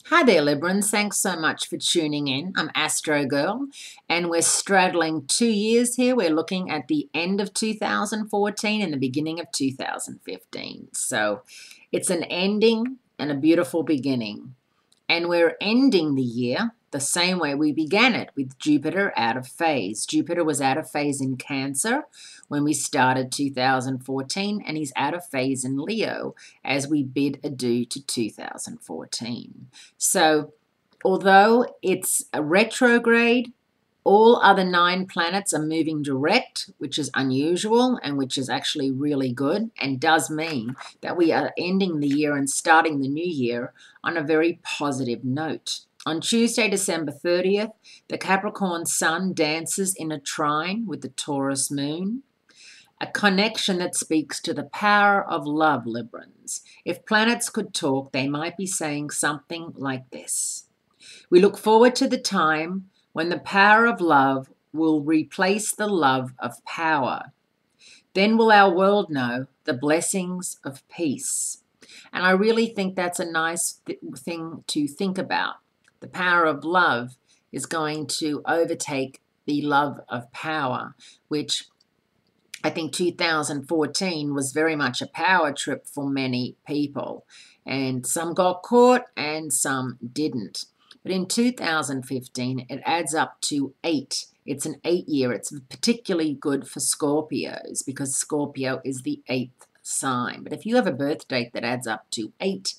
Hi there, Librans. Thanks so much for tuning in. I'm Astrogirl, and we're straddling 2 years here. We're looking at the end of 2014 and the beginning of 2015. So it's an ending and a beautiful beginning. And we're ending the year the same way we began it, with Jupiter out of phase. Jupiter was out of phase in Cancer when we started 2014, and he's out of phase in Leo as we bid adieu to 2014. So although it's a retrograde, all other 9 planets are moving direct, which is unusual and which is actually really good, and does mean that we are ending the year and starting the new year on a very positive note. On Tuesday, December 30th, the Capricorn Sun dances in a trine with the Taurus Moon, a connection that speaks to the power of love, Librans. If planets could talk, they might be saying something like this. We look forward to the time when the power of love will replace the love of power. Then will our world know the blessings of peace. And I really think that's a nice thing to think about. The power of love is going to overtake the love of power, which I think 2014 was very much a power trip for many people. And some got caught and some didn't. But in 2015, it adds up to 8. It's an 8-year. It's particularly good for Scorpios because Scorpio is the 8th sign. But if you have a birth date that adds up to 8,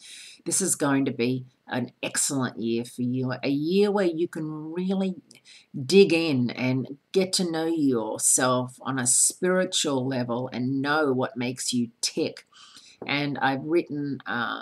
this is going to be an excellent year for you, a year where you can really dig in and get to know yourself on a spiritual level and know what makes you tick. And I've written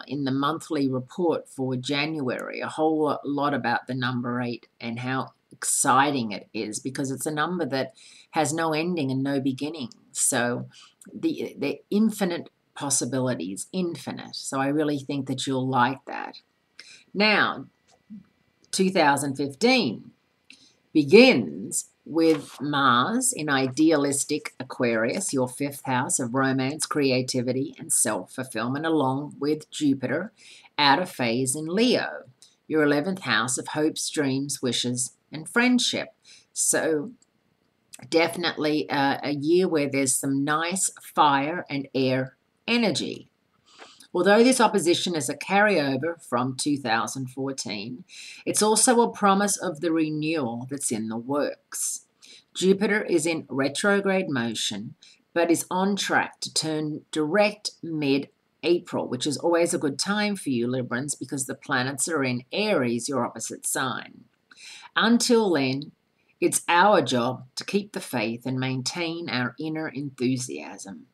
in the monthly report for January a whole lot about the number 8 and how exciting it is, because it's a number that has no ending and no beginning. So the infinite possibilities, infinite. So I really think that you'll like that. Now, 2015 begins with Mars in idealistic Aquarius, your 5th house of romance, creativity, and self-fulfillment, along with Jupiter out of phase in Leo, your 11th house of hopes, dreams, wishes, and friendship. So definitely a year where there's some nice fire and air energy. Although this opposition is a carryover from 2014, it's also a promise of the renewal that's in the works. Jupiter is in retrograde motion, but is on track to turn direct mid-April, which is always a good time for you, Librans, because the planets are in Aries, your opposite sign. Until then, it's our job to keep the faith and maintain our inner enthusiasm.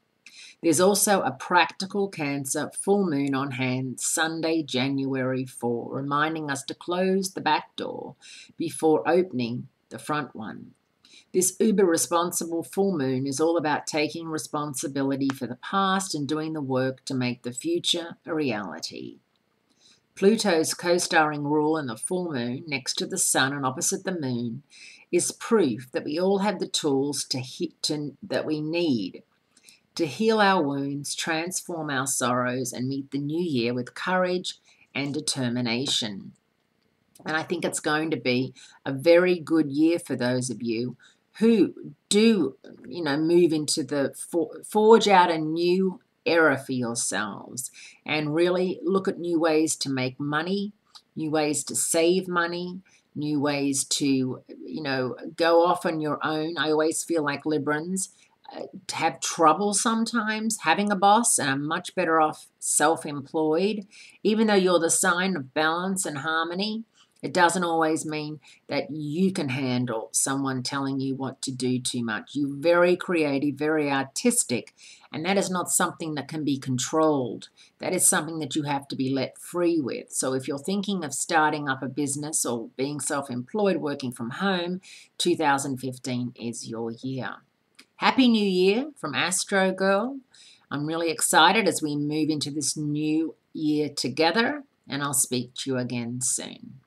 There's also a practical Cancer full moon on hand Sunday, January 4, reminding us to close the back door before opening the front one. This uber responsible full moon is all about taking responsibility for the past and doing the work to make the future a reality. Pluto's co-starring rule in the full moon next to the sun and opposite the moon is proof that we all have the tools that we need to heal our wounds, transform our sorrows, and meet the new year with courage and determination. And I think it's going to be a very good year for those of you who do, move into the forge out a new era for yourselves and really look at new ways to make money, new ways to save money, new ways to, go off on your own. I always feel like Librans have trouble sometimes having a boss and are much better off self-employed. Even though you're the sign of balance and harmony, it doesn't always mean that you can handle someone telling you what to do too much. You're very creative, very artistic, and that is not something that can be controlled. That is something that you have to be let free with. So if you're thinking of starting up a business or being self-employed, working from home, 2015 is your year. Happy New Year from Astrogirl. I'm really excited as we move into this new year together, and I'll speak to you again soon.